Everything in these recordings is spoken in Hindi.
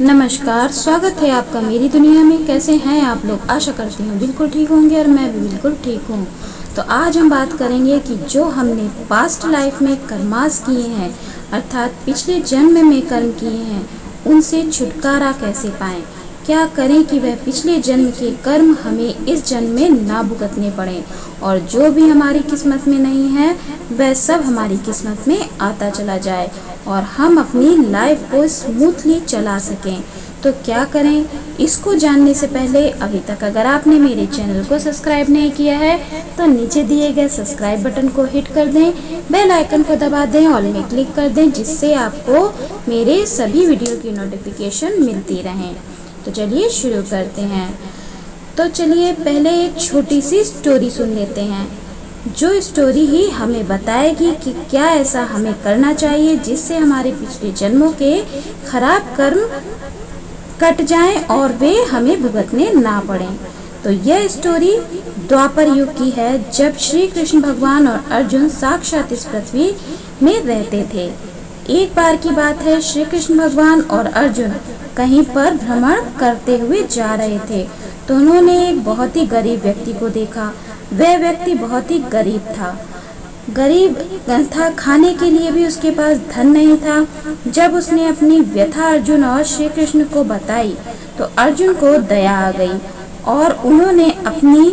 नमस्कार, स्वागत है आपका मेरी दुनिया में। कैसे हैं आप लोग? आशा करती हूँ बिल्कुल ठीक होंगे और मैं भी बिल्कुल ठीक हूँ। तो आज हम बात करेंगे कि जो हमने पास्ट लाइफ में कर्मास किए हैं, अर्थात पिछले जन्म में कर्म किए हैं, उनसे छुटकारा कैसे पाएं। क्या करें कि वह पिछले जन्म के कर्म हमें इस जन्म में ना भुगतने पड़े और जो भी हमारी किस्मत में नहीं है वह सब हमारी किस्मत में आता चला जाए और हम अपनी लाइफ को स्मूथली चला सकें। तो क्या करें, इसको जानने से पहले अभी तक अगर आपने मेरे चैनल को सब्सक्राइब नहीं किया है तो नीचे दिए गए सब्सक्राइब बटन को हिट कर दें, बेल आइकन को दबा दें, ऑल में क्लिक कर दें, जिससे आपको मेरे सभी वीडियो की नोटिफिकेशन मिलती रहें। तो चलिए शुरू करते हैं। तो चलिए पहले एक छोटी सी स्टोरी सुन लेते हैं, जो स्टोरी ही हमें बताएगी कि क्या ऐसा हमें करना चाहिए जिससे हमारे पिछले जन्मों के खराब कर्म कट जाएं और वे हमें भुगतने ना पड़ें। तो यह स्टोरी द्वापर युग की है, जब श्री कृष्ण भगवान और अर्जुन साक्षात इस पृथ्वी में रहते थे। एक बार की बात है, श्री कृष्ण भगवान और अर्जुन कहीं पर भ्रमण करते हुए जा रहे थे तो उन्होंने एक बहुत ही गरीब व्यक्ति को देखा। वह व्यक्ति बहुत ही गरीब था, खाने के लिए भी उसके पास धन नहीं था। जब उसने अपनी व्यथा अर्जुन और श्री कृष्ण को बताई तो अर्जुन को दया आ गई और उन्होंने अपनी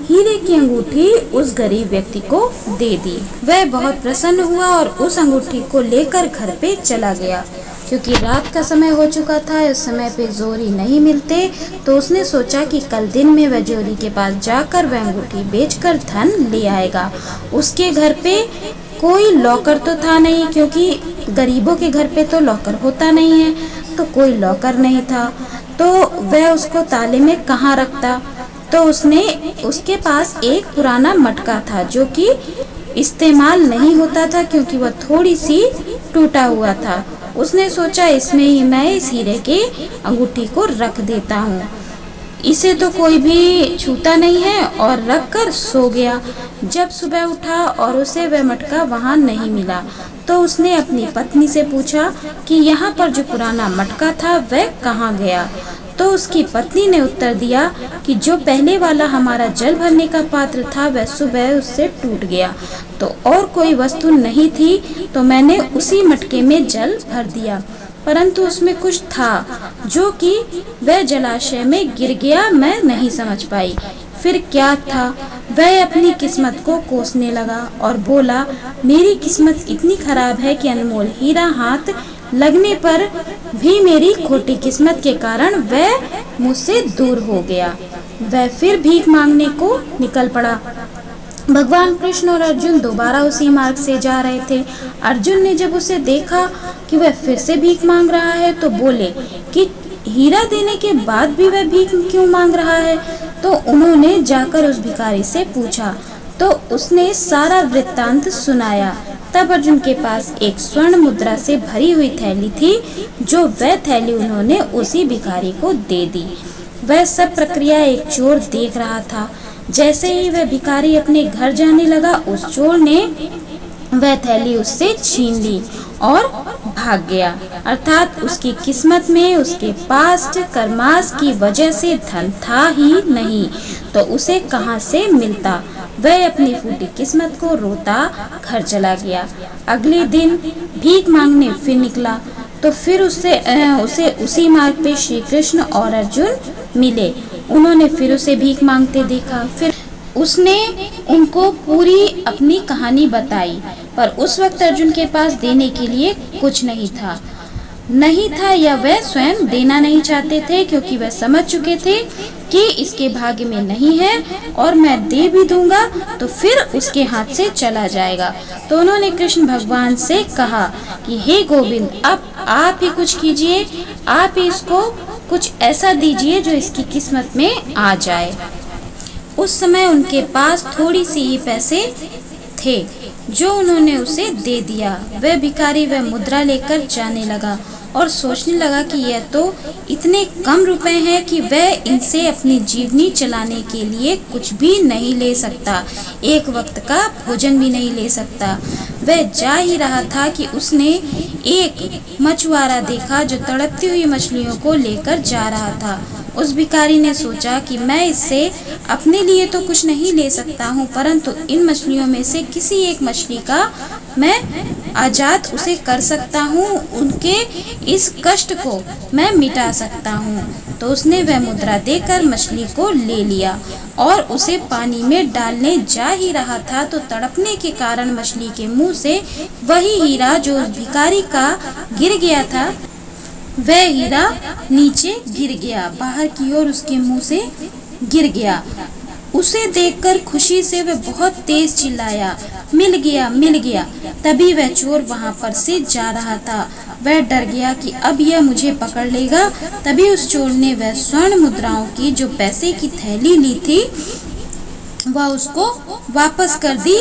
हीरे की अंगूठी उस गरीब व्यक्ति को दे दी। वह बहुत प्रसन्न हुआ और उस अंगूठी को लेकर घर पे चला गया। क्योंकि रात का समय हो चुका था, उस समय पे जोरी नहीं मिलते, तो उसने सोचा कि कल दिन में वह जोरी के पास जाकर वह अंगूठी बेचकर धन ले आएगा। उसके घर पे कोई लॉकर तो था नहीं, क्योंकि गरीबों के घर पे तो लॉकर होता नहीं है, तो कोई लॉकर नहीं था, तो वह उसको ताले में कहाँ रखता। तो उसके पास एक पुराना मटका था जो कि इस्तेमाल नहीं होता था, क्योंकि वह थोड़ी सी टूटा हुआ था। उसने सोचा इसमें ही मैं इस हीरे के अंगूठी को रख देता हूँ, इसे तो कोई भी छूता नहीं है, और रख कर सो गया। जब सुबह उठा और उसे वह मटका वहाँ नहीं मिला तो उसने अपनी पत्नी से पूछा कि यहाँ पर जो पुराना मटका था वह कहाँ गया। तो उसकी पत्नी ने उत्तर दिया कि जो पहले वाला हमारा जल भरने का पात्र था वह सुबह उससे टूट गया, तो और कोई वस्तु नहीं थी, तो मैंने उसी मटके में जल भर दिया, परंतु उसमें कुछ था जो कि वह जलाशय में गिर गया, मैं नहीं समझ पाई। फिर क्या था? वह अपनी किस्मत को कोसने लगा और बोला, मेरी किस्मत इतनी खराब है कि अनमोल हीरा हाथ लगने पर भी मेरी खोटी किस्मत के कारण वह मुझसे दूर हो गया। वह फिर भीख मांगने को निकल पड़ा। भगवान कृष्ण और अर्जुन दोबारा उसी मार्ग से जा रहे थे। अर्जुन ने जब उसे देखा कि वह फिर से भीख मांग रहा है तो बोले कि हीरा देने के बाद भी वह भीख क्यों मांग रहा है। तो उन्होंने जाकर उस भिखारी से पूछा, तो उसने सारा वृत्तांत सुनाया। तब अर्जुन के पास एक स्वर्ण मुद्रा से भरी हुई थैली थी, जो वह थैली उन्होंने उसी भिखारी को दे दी। वह सब प्रक्रिया एक चोर देख रहा था। जैसे ही वह भिखारी अपने घर जाने लगा, उस चोर ने वह थैली उससे छीन ली और भाग गया। अर्थात उसकी किस्मत में उसके पास्ट कर्मास की वजह से धन था ही नहीं, तो उसे कहां से मिलता। वह अपनी फूटी किस्मत को रोता घर चला गया। अगले दिन भीख मांगने फिर निकला तो फिर उसे उसी मार्ग पे श्री कृष्ण और अर्जुन मिले। उन्होंने फिर उसे भीख मांगते देखा। फिर उसने उनको पूरी अपनी कहानी बताई, पर उस वक्त अर्जुन के पास देने के लिए कुछ नहीं था या वह स्वयं देना नहीं चाहते थे, क्योंकि वह समझ चुके थे कि इसके भाग्य में नहीं है और मैं दे भी दूंगा तो फिर उसके हाथ से चला जाएगा। तो उन्होंने कृष्ण भगवान से कहा कि हे गोविंद, अब आप ही कुछ कीजिए, आप ही इसको कुछ ऐसा दीजिए जो इसकी किस्मत में आ जाए। उस समय उनके पास थोड़ी सी ही पैसे थे, जो उन्होंने उसे दे दिया। वह भिखारी वह मुद्रा लेकर जाने लगा। और सोचने लगा कि यह तो इतने कम रुपए हैं कि वह इनसे अपनी जीवनी चलाने के लिए कुछ भी नहीं ले सकता, एक वक्त का भोजन भी नहीं ले सकता। वह जा ही रहा था कि उसने एक मछुआरा देखा जो तड़पती हुई मछलियों को लेकर जा रहा था। उस भिखारी ने सोचा कि मैं इससे अपने लिए तो कुछ नहीं ले सकता हूँ, परंतु इन मछलियों में से किसी एक मछली का मैं आजाद उसे कर सकता हूँ, उनके इस कष्ट को मैं मिटा सकता हूँ। तो उसने वह मुद्रा देकर मछली को ले लिया और उसे पानी में डालने जा ही रहा था तो तड़पने के कारण मछली के मुंह से वही हीरा जो उस भिखारी का गिर गया था, वह हीरा नीचे गिर गया, बाहर की ओर उसके मुंह से गिर गया। उसे देखकर खुशी से वह बहुत तेज चिल्लाया, मिल गया मिल गया। तभी वह चोर वहां पर से जा रहा था। वह डर गया कि अब यह मुझे पकड़ लेगा। तभी उस चोर ने वह स्वर्ण मुद्राओं की जो पैसे की थैली ली थी वह उसको वापस कर दी,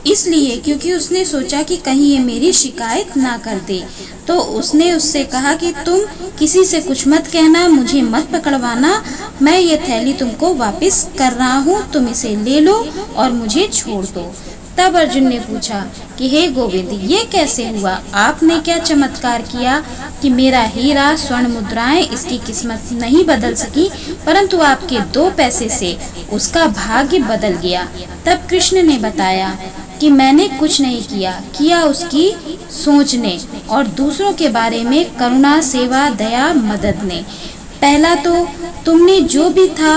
इसलिए क्योंकि उसने सोचा कि कहीं ये मेरी शिकायत ना कर दे। तो उसने उससे कहा कि तुम किसी से कुछ मत कहना, मुझे मत पकड़वाना, मैं ये थैली तुमको वापस कर रहा हूँ, तुम इसे ले लो और मुझे छोड़ दो। तब अर्जुन ने पूछा कि हे गोविंद, ये कैसे हुआ? आपने क्या चमत्कार किया कि मेरा हीरा स्वर्ण मुद्राएं इसकी किस्मत नहीं बदल सकी, परंतु आपके 2 पैसे से उसका भाग्य बदल गया। तब कृष्ण ने बताया कि मैंने कुछ नहीं किया उसकी सोच ने और दूसरों के बारे में करुणा, सेवा, दया, मदद ने। पहला तो तुमने जो भी था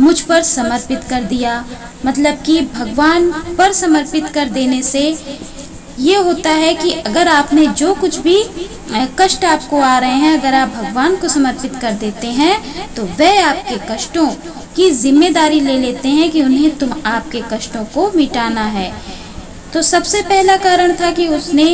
मुझ पर समर्पित कर दिया, मतलब कि भगवान पर समर्पित कर देने से ये होता है कि अगर आपने जो कुछ भी कष्ट आपको आ रहे हैं, अगर आप भगवान को समर्पित कर देते हैं तो वह आपके कष्टों की जिम्मेदारी ले लेते हैं कि उन्हें आपके कष्टों को मिटाना है। तो सबसे पहला कारण था कि उसने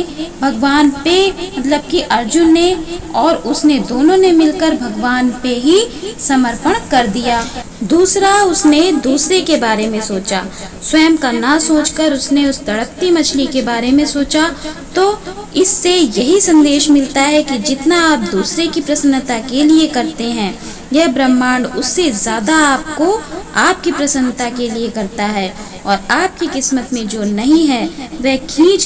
भगवान पे, मतलब कि अर्जुन ने और उसने दोनों ने मिलकर भगवान पे ही समर्पण कर दिया। दूसरा, उसने दूसरे के बारे में सोचा, स्वयं का ना सोचकर उसने उस तड़पती मछली के बारे में सोचा। तो इससे यही संदेश मिलता है कि जितना आप दूसरे की प्रसन्नता के लिए करते हैं, यह ब्रह्मांड उससे ज्यादा आपको आपकी प्रसन्नता के लिए करता है। और आपकी किस्मत में जो नहीं है वह खींच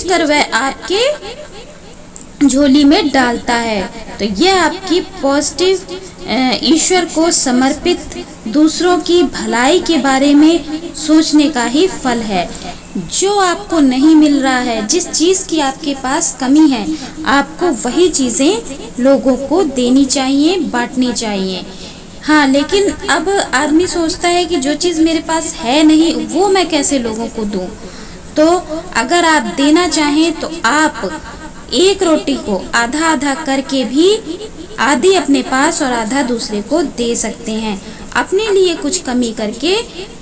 कर वह आपके झोली में डालता है। तो यह आपकी पॉजिटिव, ईश्वर को समर्पित, दूसरों की भलाई के बारे में सोचने का ही फल है। जो आपको नहीं मिल रहा है, जिस चीज की आपके पास कमी है, आपको वही चीजें लोगों को देनी चाहिए, बांटनी चाहिए। हाँ, लेकिन अब आदमी सोचता है कि जो चीज़ मेरे पास है नहीं वो मैं कैसे लोगों को दूं। तो अगर आप देना चाहें तो आप एक रोटी को आधा आधा करके भी आधी अपने पास और आधा दूसरे को दे सकते हैं, अपने लिए कुछ कमी करके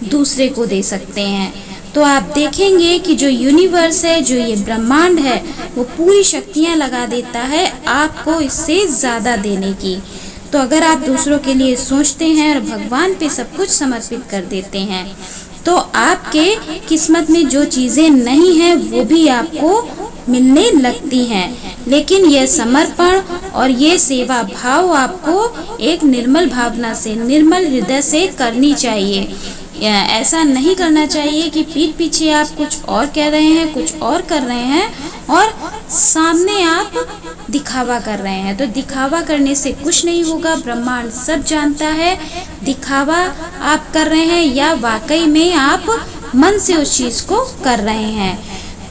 दूसरे को दे सकते हैं। तो आप देखेंगे कि जो यूनिवर्स है, जो ये ब्रह्मांड है, वो पूरी शक्तियाँ लगा देता है आपको इससे ज़्यादा देने की। तो अगर आप दूसरों के लिए सोचते हैं और भगवान पे सब कुछ समर्पित कर देते हैं तो आपके किस्मत में जो चीज़ें नहीं हैं वो भी आपको मिलने लगती हैं। लेकिन यह समर्पण और ये सेवा भाव आपको एक निर्मल भावना से, निर्मल हृदय से करनी चाहिए। ऐसा नहीं करना चाहिए कि पीठ पीछे आप कुछ और कह रहे हैं, कुछ और कर रहे हैं और सामने आप दिखावा कर रहे हैं। तो दिखावा करने से कुछ नहीं होगा। ब्रह्मांड सब जानता है दिखावा आप कर रहे हैं या वाकई में आप मन से उस चीज़ को कर रहे हैं।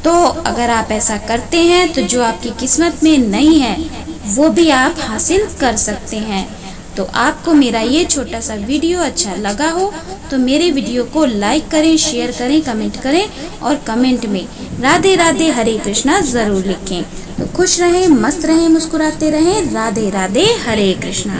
तो अगर आप ऐसा करते हैं तो जो आपकी किस्मत में नहीं है वो भी आप हासिल कर सकते हैं। तो आपको मेरा ये छोटा सा वीडियो अच्छा लगा हो तो मेरे वीडियो को लाइक करें, शेयर करें, कमेंट करें और कमेंट में राधे राधे हरे कृष्णा ज़रूर लिखें। तो खुश रहें, मस्त रहें, मुस्कुराते रहें। राधे राधे हरे कृष्णा।